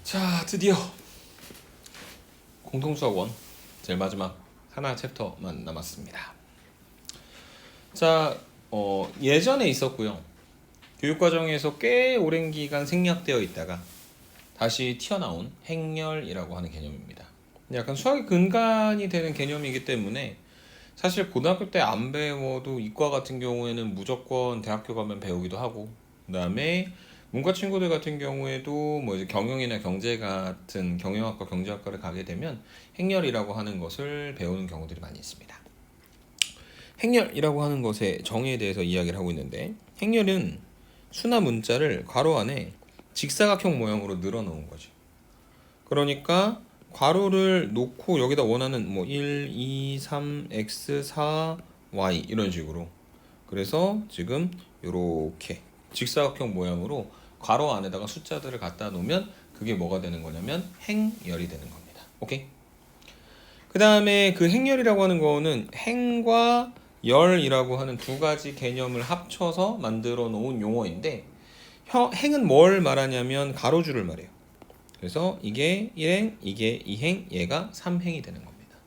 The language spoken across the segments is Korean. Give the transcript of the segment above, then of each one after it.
자, 드디어 공통수학원 제일 마지막 하나 챕터만 남았습니다. 자, 예전에 있었고요. 교육과정에서 꽤 오랜 기간 생략되어 있다가 다시 튀어나온 행렬이라고 하는 개념입니다. 약간 수학의 근간이 되는 개념이기 때문에 사실 고등학교 때 안 배워도 이과 같은 경우에는 무조건 대학교 가면 배우기도 하고, 그 다음에 문과 친구들 같은 경우에도 뭐 이제 경영이나 경제 같은 경영학과 경제학과를 가게 되면 행렬이라고 하는 것을 배우는 경우들이 많이 있습니다. 행렬이라고 하는 것의 정의에 대해서 이야기를 하고 있는데, 행렬은 수나 문자를 괄호 안에 직사각형 모양으로 늘어놓은 거죠. 그러니까 괄호를 놓고 여기다 원하는 뭐 1, 2, 3, x, 4, y 이런 식으로, 그래서 지금 이렇게 직사각형 모양으로 괄호 안에다가 숫자들을 갖다 놓으면 그게 뭐가 되는 거냐면 행열이 되는 겁니다. 오케이? 그 다음에 그 행열이라고 하는 거는 행과 열이라고 하는 두 가지 개념을 합쳐서 만들어 놓은 용어인데, 행은 뭘 말하냐면 가로줄을 말해요. 그래서 이게 1행, 이게 2행, 얘가 3행이 되는 겁니다.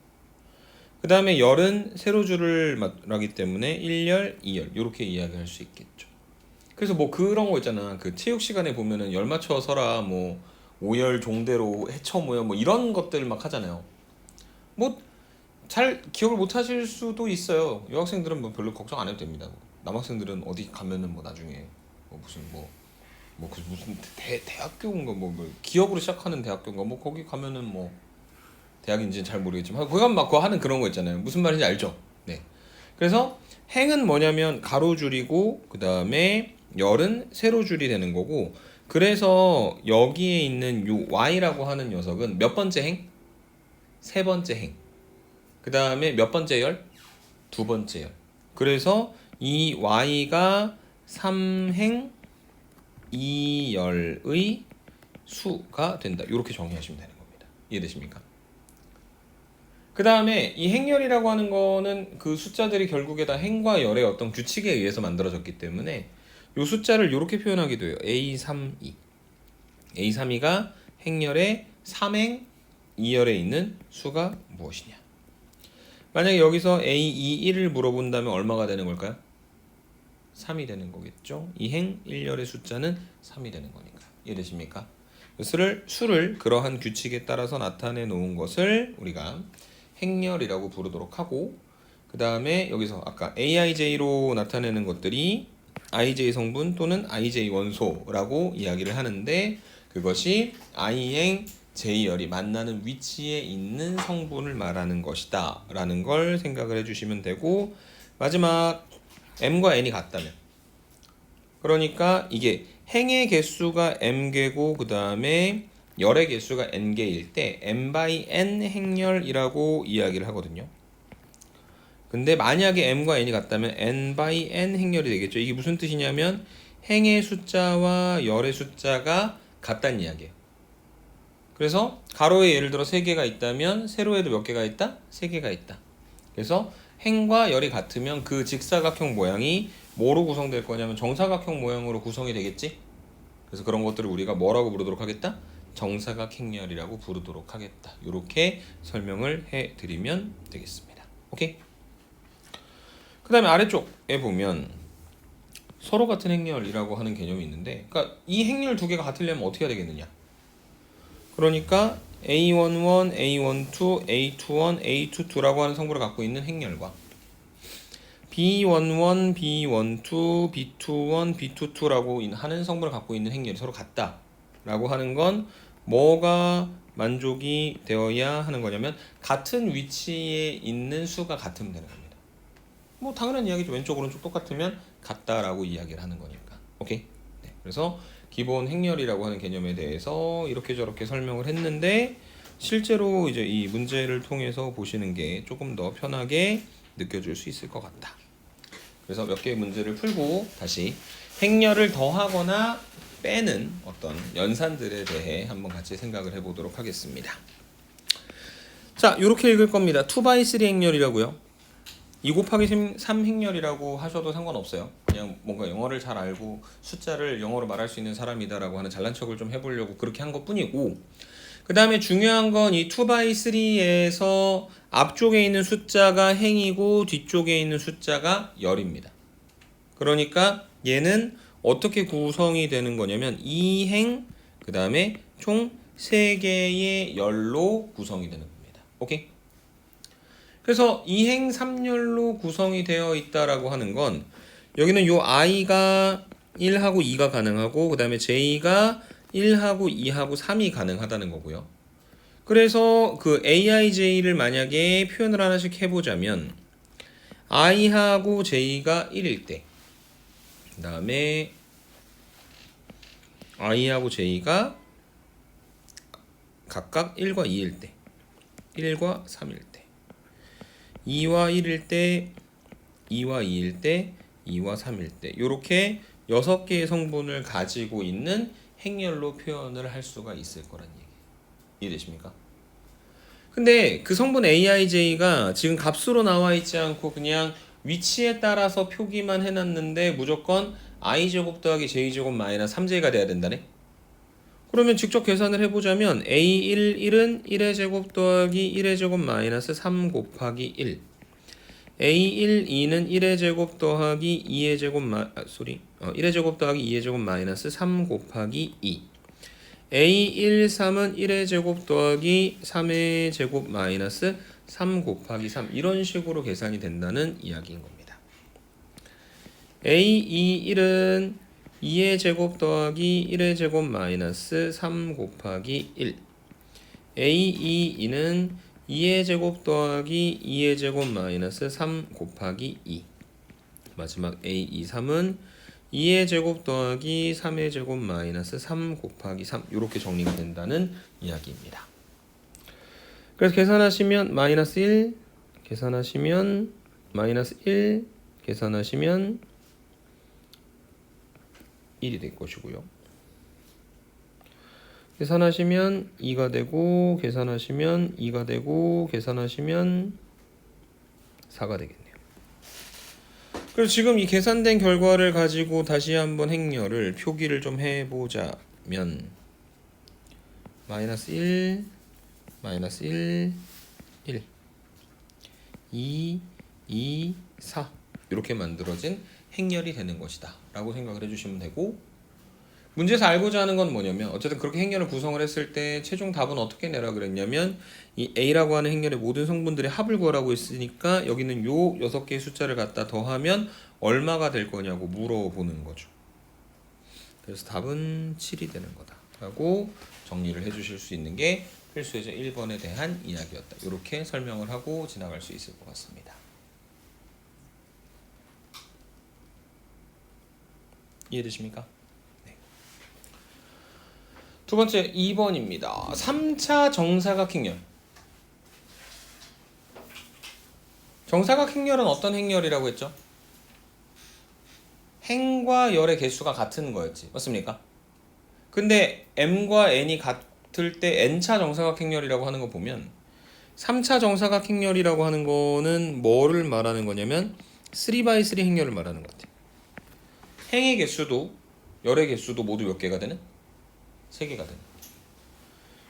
그 다음에 열은 세로줄을 말하기 때문에 1열, 2열 이렇게 이야기할 수 있겠죠. 그래서 뭐 그런 거 있잖아. 그 체육 시간에 보면은 열 맞춰 서라, 뭐 5열 종대로 해쳐 모여, 뭐 이런 것들 막 하잖아요. 뭐 잘 기억을 못 하실 수도 있어요. 여학생들은 뭐 별로 걱정 안 해도 됩니다. 남학생들은 어디 가면은 뭐 나중에 뭐 무슨 그 무슨 대학교인가 뭐 기업으로 시작하는 대학교인가 뭐 거기 가면은 뭐 대학인지는 잘 모르겠지만 거기 가면 막 그거 하는 그런 거 있잖아요. 무슨 말인지 알죠? 네. 그래서 행은 뭐냐면 가로줄이고, 그 다음에 열은 세로줄이 되는 거고, 그래서 여기에 있는 요 y라고 하는 녀석은 몇 번째 행? 세 번째 행. 그 다음에 몇 번째 열? 두 번째 열. 그래서 이 y가 3행 2열의 수가 된다. 이렇게 정의하시면 되는 겁니다. 이해되십니까? 그 다음에 이 행열이라고 하는 거는 그 숫자들이 결국에 다 행과 열의 어떤 규칙에 의해서 만들어졌기 때문에 이 숫자를 이렇게 표현하기도 해요. A32. A32가 행열의 3행 2열에 있는 수가 무엇이냐. 만약에 여기서 A21을 물어본다면 얼마가 되는 걸까요? 3이 되는 거겠죠. 2행 1열의 숫자는 3이 되는 거니까. 이해되십니까? 수를 그러한 규칙에 따라서 나타내 놓은 것을 우리가 행렬이라고 부르도록 하고, 그 다음에 여기서 아까 aij로 나타내는 것들이 ij 성분 또는 ij 원소라고 이야기를 하는데, 그것이 i행 j열이 만나는 위치에 있는 성분을 말하는 것이다 라는 걸 생각을 해주시면 되고, 마지막 m과 n이 같다면, 그러니까 이게 행의 개수가 m개고 그 다음에 열의 개수가 n개일 때 m by n 행열이라고 이야기를 하거든요. 근데 만약에 m과 n이 같다면 n by n 행열이 되겠죠. 이게 무슨 뜻이냐면 행의 숫자와 열의 숫자가 같다는 이야기예요. 그래서 가로에 예를 들어 3개가 있다면 세로에도 몇 개가 있다? 3개가 있다. 그래서 행과 열이 같으면 그 직사각형 모양이 뭐로 구성될 거냐면 정사각형 모양으로 구성이 되겠지? 그래서 그런 것들을 우리가 뭐라고 부르도록 하겠다? 정사각행렬이라고 부르도록 하겠다. 이렇게 설명을 해드리면 되겠습니다. 오케이? 그 다음에 아래쪽에 보면 서로 같은 행렬이라고 하는 개념이 있는데, 그러니까 이 행렬 두 개가 같으려면 어떻게 해야 되겠느냐? 그러니까 A11, A12, A21, A22라고 하는 성분을 갖고 있는 행렬과 B11, B12, B21, B22라고 하는 성분을 갖고 있는 행렬이 서로 같다라고 하는 건 뭐가 만족이 되어야 하는 거냐면 같은 위치에 있는 수가 같으면 되는 겁니다. 뭐 당연한 이야기죠. 왼쪽 오른쪽 똑같으면 같다라고 이야기를 하는 거니까. 오케이? 네, 그래서 기본 행렬이라고 하는 개념에 대해서 이렇게 저렇게 설명을 했는데, 실제로 이제 이 문제를 통해서 보시는 게 조금 더 편하게 느껴질 수 있을 것 같다. 그래서 몇 개의 문제를 풀고 다시 행렬을 더하거나 빼는 어떤 연산들에 대해 한번 같이 생각을 해보도록 하겠습니다. 자, 이렇게 읽을 겁니다. 2x3 행렬이라고요. 2 곱하기 3 행렬이라고 하셔도 상관없어요. 그냥 뭔가 영어를 잘 알고 숫자를 영어로 말할 수 있는 사람이다라고 하는 잘난 척을 좀 해보려고 그렇게 한 것뿐이고, 그 다음에 중요한 건 이 2x3에서 앞쪽에 있는 숫자가 행이고 뒤쪽에 있는 숫자가 열입니다. 그러니까 얘는 어떻게 구성이 되는 거냐면 2행 그 다음에 총 3개의 열로 구성이 되는 겁니다. 오케이? 그래서 2행 3열로 구성이 되어 있다라고 하는 건 여기는 요 i가 1하고 2가 가능하고 그 다음에 j가 1하고 2하고 3이 가능하다는 거고요. 그래서 그 aij를 만약에 표현을 하나씩 해보자면 i하고 j가 1일 때, 그 다음에 i하고 j가 각각 1과 2일 때, 1과 3일 때, 2와 1일 때, 2와 2일 때, 2와 3일 때, 요렇게 6개의 성분을 가지고 있는 행렬로 표현을 할 수가 있을 거란 얘기. 이해되십니까? 근데 그 성분 aij가 지금 값으로 나와 있지 않고 그냥 위치에 따라서 표기만 해놨는데 무조건 i제곱 더하기 j제곱 마이너스 3j가 돼야 된다네? 그러면 직접 계산을 해보자면 a1, 1은 1의 제곱 더하기 1의 제곱 마이너스 3 곱하기 1, a1, 2는 1의 제곱 더하기 2의 제곱 1의 제곱 더하기 2의 제곱 마이너스 3 곱하기 2, a1, 3은 1의 제곱 더하기 3의 제곱 마이너스 3 곱하기 3, 이런 식으로 계산이 된다는 이야기인 겁니다. a2, 1은 2의 제곱 더하기 1의 제곱 마이너스 3 곱하기 1, a2, 2는 2의 제곱 더하기 2의 제곱 마이너스 3 곱하기 2, 마지막 a2, 3은 2의 제곱 더하기 3의 제곱 마이너스 3 곱하기 3, 이렇게 정리가 된다는 이야기입니다. 그래서 계산하시면 마이너스 1, 계산하시면 마이너스 1, 계산하시면 1이 될 것이고요. 계산하시면 2가 되고, 계산하시면 2가 되고, 계산하시면 4가 되겠네요. 그래서 지금 이 계산된 결과를 가지고 다시 한번 행렬을 표기를 좀 해보자면 마이너스 1, 마이너스 1, 1, 2, 2, 4 이렇게 만들어진 행렬이 되는 것이다 라고 생각을 해주시면 되고, 문제에서 알고자 하는 건 뭐냐면 어쨌든 그렇게 행렬을 구성을 했을 때 최종 답은 어떻게 내라 그랬냐면 이 A라고 하는 행렬의 모든 성분들의 합을 구하라고 했으니까 여기는 요 6개의 숫자를 갖다 더하면 얼마가 될 거냐고 물어보는 거죠. 그래서 답은 7이 되는 거다 라고 정리를 해주실 수 있는 게 필수예제 1번에 대한 이야기였다. 이렇게 설명을 하고 지나갈 수 있을 것 같습니다. 이해되십니까? 네. 두 번째 2번입니다. 3차 정사각 행렬. 정사각 행렬은 어떤 행렬이라고 했죠? 행과 열의 개수가 같은 거였지. 맞습니까? 근데 m과 n이 같을 때 n차 정사각 행렬이라고 하는 거 보면 3차 정사각 행렬이라고 하는 거는 뭐를 말하는 거냐면 3x3 행렬을 말하는 것 같아요. 행의 개수도 열의 개수도 모두 몇 개가 되는? 3개가 되는.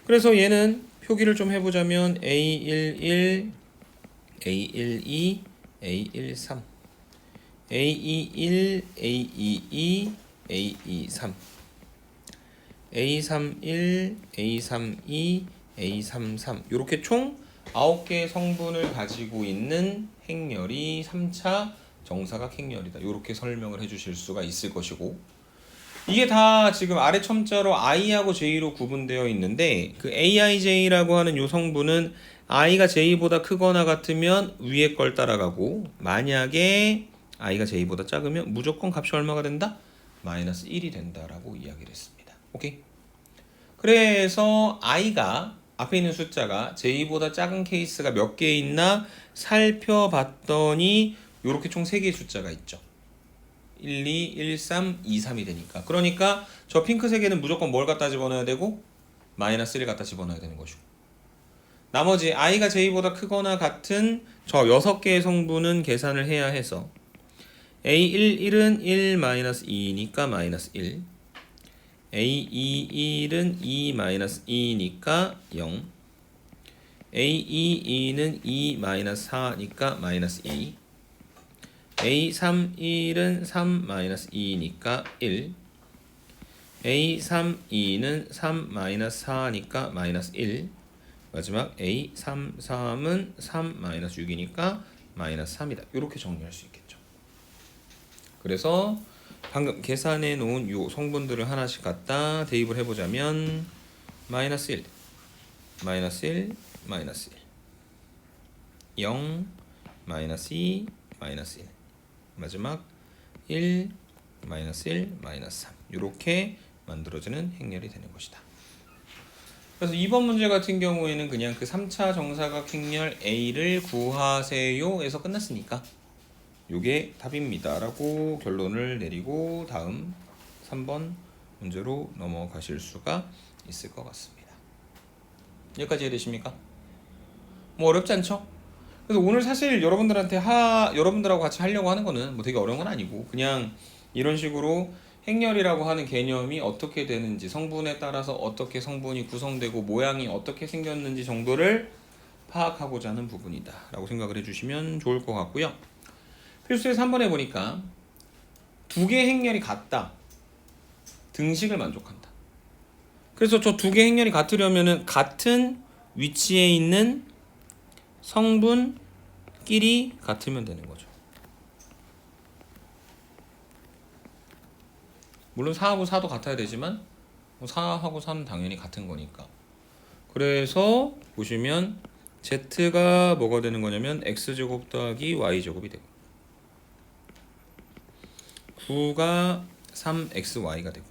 그래서 얘는 표기를 좀 해보자면 A11, A12, A13, A21, A22, A23, A31, A32, A33 이렇게 총 9개의 성분을 가지고 있는 행렬이 3차 정사각 행렬이다. 이렇게 설명을 해주실 수가 있을 것이고, 이게 다 지금 아래 첨자로 i하고 j로 구분되어 있는데 그 aij라고 하는 요 성분은 i가 j보다 크거나 같으면 위에 걸 따라가고, 만약에 i가 j보다 작으면 무조건 값이 얼마가 된다? 마이너스 1이 된다라고 이야기를 했습니다. 오케이? 그래서 i가 앞에 있는 숫자가 j보다 작은 케이스가 몇 개 있나 살펴봤더니 요렇게 총 3개의 숫자가 있죠. 1, 2, 1, 3, 2, 3이 되니까. 그러니까 저 핑크색에는 무조건 뭘 갖다 집어넣어야 되고? 마이너스 1 갖다 집어넣어야 되는 것이고. 나머지 i가 j보다 크거나 같은 저 6개의 성분은 계산을 해야 해서 A11은 1-2니까 마이너스 1, A21은 2-2니까 0, A22는 2-4니까 마이너스 2, A31은 3-2니까 1, A32는 3-4니까 마이너스 1, 마지막 A33은 3-6이니까 마이너스 3이다. 이렇게 정리할 수 있겠죠. 그래서 방금 계산해 놓은 요 성분들을 하나씩 갖다 대입을 해보자면 마이너스 1, 마이너스 1, 마이너스 1, 0, 마이너스 2, 마이너스 1, 마지막 1, 마이너스 1, 마이너스 3 이렇게 만들어지는 행렬이 되는 것이다. 그래서 이번 문제 같은 경우에는 그냥 그 3차 정사각 행렬 A를 구하세요 에서 끝났으니까 요게 답입니다 라고 결론을 내리고 다음 3번 문제로 넘어가실 수가 있을 것 같습니다. 여기까지 이해되십니까? 뭐 어렵지 않죠? 그래서 오늘 사실 여러분들하고 같이 하려고 하는 거는 뭐 되게 어려운 건 아니고 그냥 이런 식으로 행렬이라고 하는 개념이 어떻게 되는지, 성분에 따라서 어떻게 성분이 구성되고 모양이 어떻게 생겼는지 정도를 파악하고자 하는 부분이다 라고 생각을 해주시면 좋을 것 같고요. 필수에서 한번 해보니까 두 개의 행렬이 같다, 등식을 만족한다. 그래서 저 두 개의 행렬이 같으려면은 같은 위치에 있는 성분끼리 같으면 되는 거죠. 물론 4하고 4도 같아야 되지만 4하고 4는 당연히 같은 거니까. 그래서 보시면 z가 뭐가 되는 거냐면 x제곱 더하기 y제곱이 되고 9가 3xy가 되고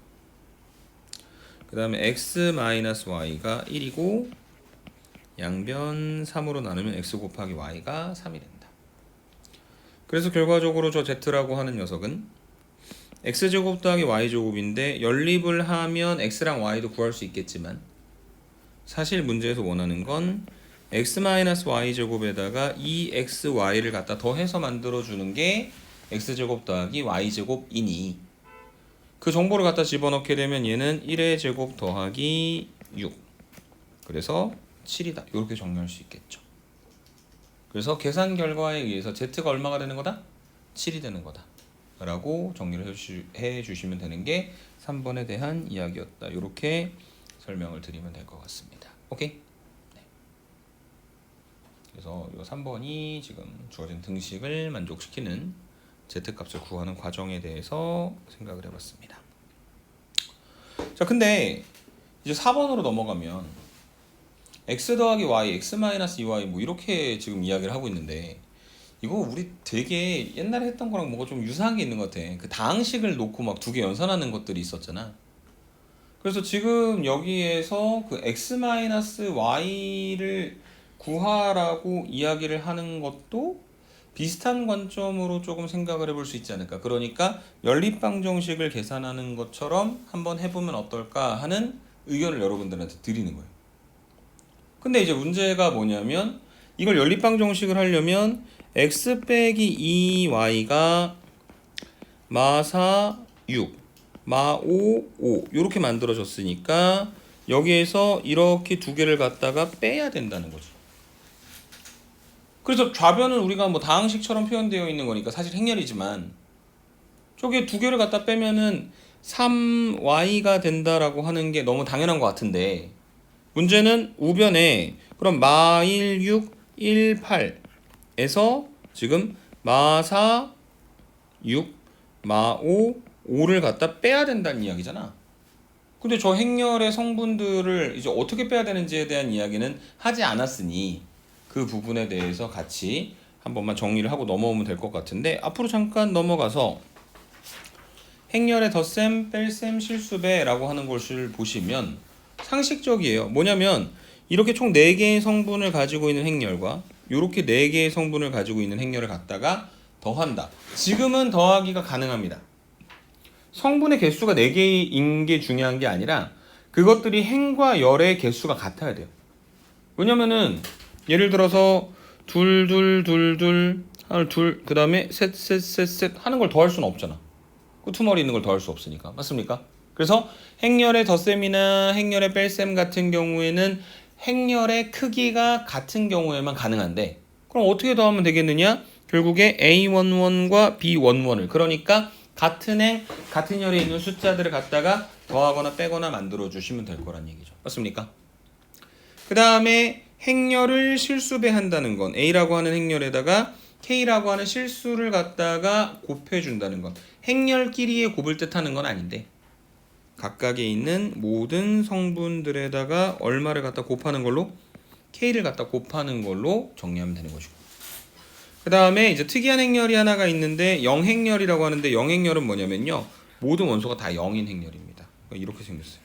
그 다음에 x-y가 1이고 양변 3으로 나누면 x 곱하기 y가 3이 된다. 그래서 결과적으로 저 z라고 하는 녀석은 x제곱 더하기 y제곱인데 연립을 하면 x랑 y도 구할 수 있겠지만 사실 문제에서 원하는 건 x-y제곱에다가 2xy를 갖다 더해서 만들어주는 게 x제곱 더하기 y제곱이니 그 정보를 갖다 집어넣게 되면 얘는 1의 제곱 더하기 6 그래서 7이다. 이렇게 정리할 수 있겠죠. 그래서 계산 결과에 의해서 z가 얼마가 되는 거다? 7이 되는 거다 라고 정리를 해주시면 되는 게 3번에 대한 이야기였다. 이렇게 설명을 드리면 될 것 같습니다. 오케이? 네. 그래서 이 3번이 지금 주어진 등식을 만족시키는 z값을 구하는 과정에 대해서 생각을 해봤습니다. 자, 근데 이제 4번으로 넘어가면 x 더하기 y, x-2y 뭐 이렇게 지금 이야기를 하고 있는데 이거 우리 되게 옛날에 했던 거랑 뭐가 좀 유사한 게 있는 것 같아. 그 다항식을 놓고 막 두 개 연산하는 것들이 있었잖아. 그래서 지금 여기에서 그 x-y를 구하라고 이야기를 하는 것도 비슷한 관점으로 조금 생각을 해볼 수 있지 않을까. 그러니까 연립방정식을 계산하는 것처럼 한번 해보면 어떨까 하는 의견을 여러분들한테 드리는 거예요. 근데 이제 문제가 뭐냐면 이걸 연립방정식을 하려면 x 빼기 2y가 마4 6, 마5 5 이렇게 만들어졌으니까 여기에서 이렇게 두 개를 갖다가 빼야 된다는 거지. 그래서 좌변은 우리가 뭐 다항식처럼 표현되어 있는 거니까 사실 행렬이지만 저게 두 개를 갖다 빼면은 3y가 된다라고 하는 게 너무 당연한 것 같은데 문제는 우변에 그럼 마1 6 1 8에서 지금 마4 6 마5 5를 갖다 빼야 된다는 이야기잖아. 근데 저 행렬의 성분들을 이제 어떻게 빼야 되는지에 대한 이야기는 하지 않았으니 그 부분에 대해서 같이 한 번만 정리를 하고 넘어오면 될 것 같은데 앞으로 잠깐 넘어가서 행렬의 덧셈, 뺄셈, 실수배라고 하는 것을 보시면 상식적이에요. 뭐냐면 이렇게 총 4개의 성분을 가지고 있는 행렬과 이렇게 4개의 성분을 가지고 있는 행렬을 갖다가 더한다. 지금은 더하기가 가능합니다. 성분의 개수가 4개인 게 중요한 게 아니라 그것들이 행과 열의 개수가 같아야 돼요. 왜냐면은 예를 들어서 둘, 그 다음에 셋 하는 걸 더 할 수는 없잖아. 끄트머리 있는 걸 더 할 수 없으니까. 맞습니까? 그래서 행렬의 덧셈이나 행렬의 뺄셈 같은 경우에는 행렬의 크기가 같은 경우에만 가능한데, 그럼 어떻게 더하면 되겠느냐? 결국에 A11과 B11을, 그러니까 같은 혈에 있는 숫자들을 갖다가 더하거나 빼거나 만들어 주시면 될 거란 얘기죠. 맞습니까? 그 다음에 행렬을 실수배한다는 건 A라고 하는 행렬에다가 K라고 하는 실수를 갖다가 곱해준다는 건 행렬끼리의 곱을 뜻하는 건 아닌데, 각각에 있는 모든 성분들에다가 얼마를 갖다 곱하는 걸로, K를 갖다 곱하는 걸로 정리하면 되는 것이고, 그 다음에 이제 특이한 행렬이 하나가 있는데 영행렬이라고 하는데, 영행렬은 뭐냐면요, 모든 원소가 다 0인 행렬입니다. 이렇게 생겼어요.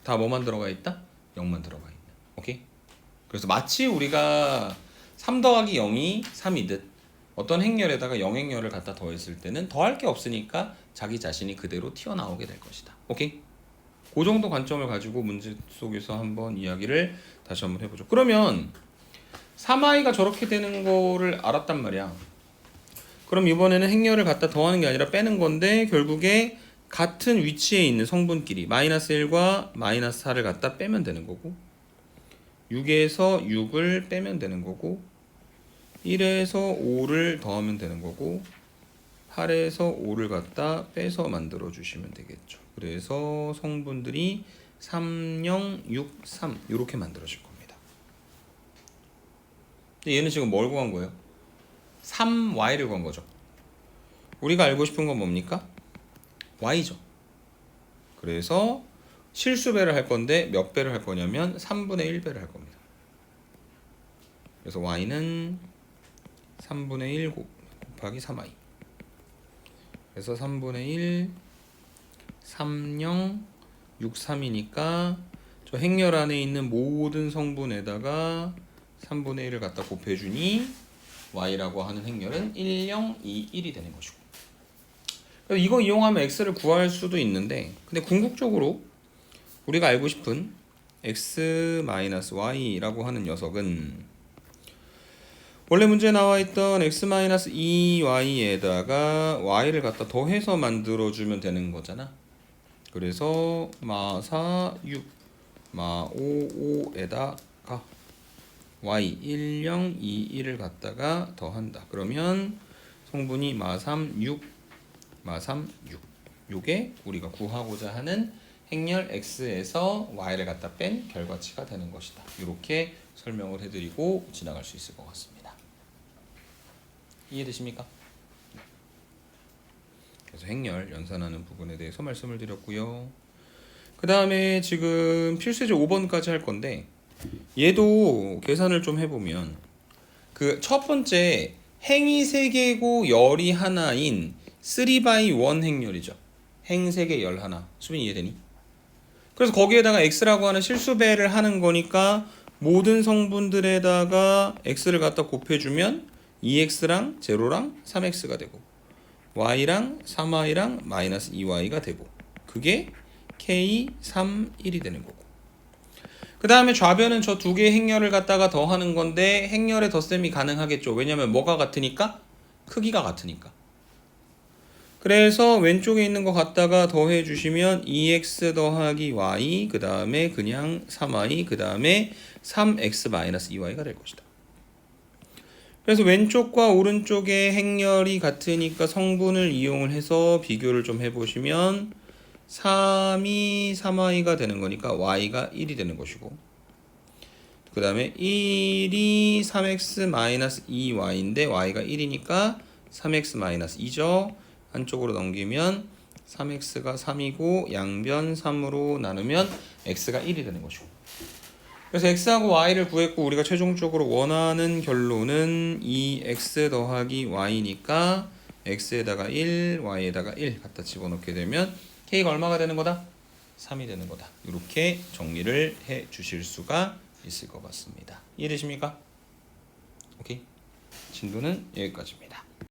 다 뭐만 들어가 있다? 0만 들어가 있다. 오케이? 그래서 마치 우리가 3 더하기 0이 3이듯 어떤 행렬에다가 영행렬을 갖다 더했을 때는 더할 게 없으니까 자기 자신이 그대로 튀어나오게 될 것이다. 오케이? 그 정도 관점을 가지고 문제 속에서 한번 이야기를 다시 한번 해보죠. 그러면 3i가 저렇게 되는 거를 알았단 말이야. 그럼 이번에는 행렬을 갖다 더하는 게 아니라 빼는 건데, 결국에 같은 위치에 있는 성분끼리 마이너스 1과 마이너스 4를 갖다 빼면 되는 거고, 6에서 6을 빼면 되는 거고, 1에서 5를 더하면 되는 거고, 8에서 5를 갖다 빼서 만들어 주시면 되겠죠. 그래서 성분들이 3, 0, 6, 3 이렇게 만들어질 겁니다. 얘는 지금 뭘 구한 거예요? 3y를 구한 거죠. 우리가 알고 싶은 건 뭡니까? y죠. 그래서 실수배를 할 건데 몇 배를 할 거냐면 3분의 1배를 할 겁니다. 그래서 y는 3분의 1 곱하기 3i. 그래서 3분의 1, 3, 0, 6, 3이니까 저 행렬 안에 있는 모든 성분에다가 3분의 1을 갖다 곱해주니 y라고 하는 행렬은 1, 0, 2, 1이 되는 것이고, 그래서 이거 이용하면 x를 구할 수도 있는데, 근데 궁극적으로 우리가 알고 싶은 x-y라고 하는 녀석은 원래 문제에 나와 있던 x-2y에다가 y를 갖다 더해서 만들어주면 되는 거잖아. 그래서 마4 6 마5 5에다가 y 1 0 2 1을 갖다가 더한다. 그러면 성분이 마3 6 마3 6. 요게 우리가 구하고자 하는 행렬 x에서 y를 갖다 뺀 결과치가 되는 것이다. 이렇게 설명을 해드리고 지나갈 수 있을 것 같습니다. 이해되십니까? 그래서 행렬 연산하는 부분에 대해서 말씀을 드렸고요. 그 다음에 지금 필수제 5번까지 할 건데, 얘도 계산을 좀 해보면 그 첫 번째 행이 3개고 열이 하나인 3/1 행렬이죠. 행 3개 열 하나. 수빈이 이해되니? 그래서 거기에다가 x라고 하는 실수배를 하는 거니까 모든 성분들에다가 x를 갖다 곱해주면 2x랑 0랑 3x가 되고, y랑 3y랑 마이너스 2y가 되고, 그게 k, 3, 1이 되는 거고, 그 다음에 좌변은 저 두 개의 행렬을 갖다가 더하는 건데 행렬의 덧셈이 가능하겠죠. 왜냐면 뭐가 같으니까? 크기가 같으니까. 그래서 왼쪽에 있는 거 갖다가 더해 주시면 2x 더하기 y, 그 다음에 그냥 3y, 그 다음에 3x 마이너스 2y가 될 것이다. 그래서 왼쪽과 오른쪽의 행렬이 같으니까 성분을 이용을 해서 비교를 좀 해보시면 3이 3y가 되는 거니까 y가 1이 되는 것이고, 그 다음에 1이 3x-2y인데 y가 1이니까 3x-2죠. 한쪽으로 넘기면 3x가 3이고 양변 3으로 나누면 x가 1이 되는 것이고, 그래서 x하고 y를 구했고 우리가 최종적으로 원하는 결론은 2x 더하기 y니까 x에다가 1, y에다가 1 갖다 집어넣게 되면 k가 얼마가 되는 거다? 3이 되는 거다. 이렇게 정리를 해 주실 수가 있을 것 같습니다. 이해되십니까? 오케이. 진도는 여기까지입니다.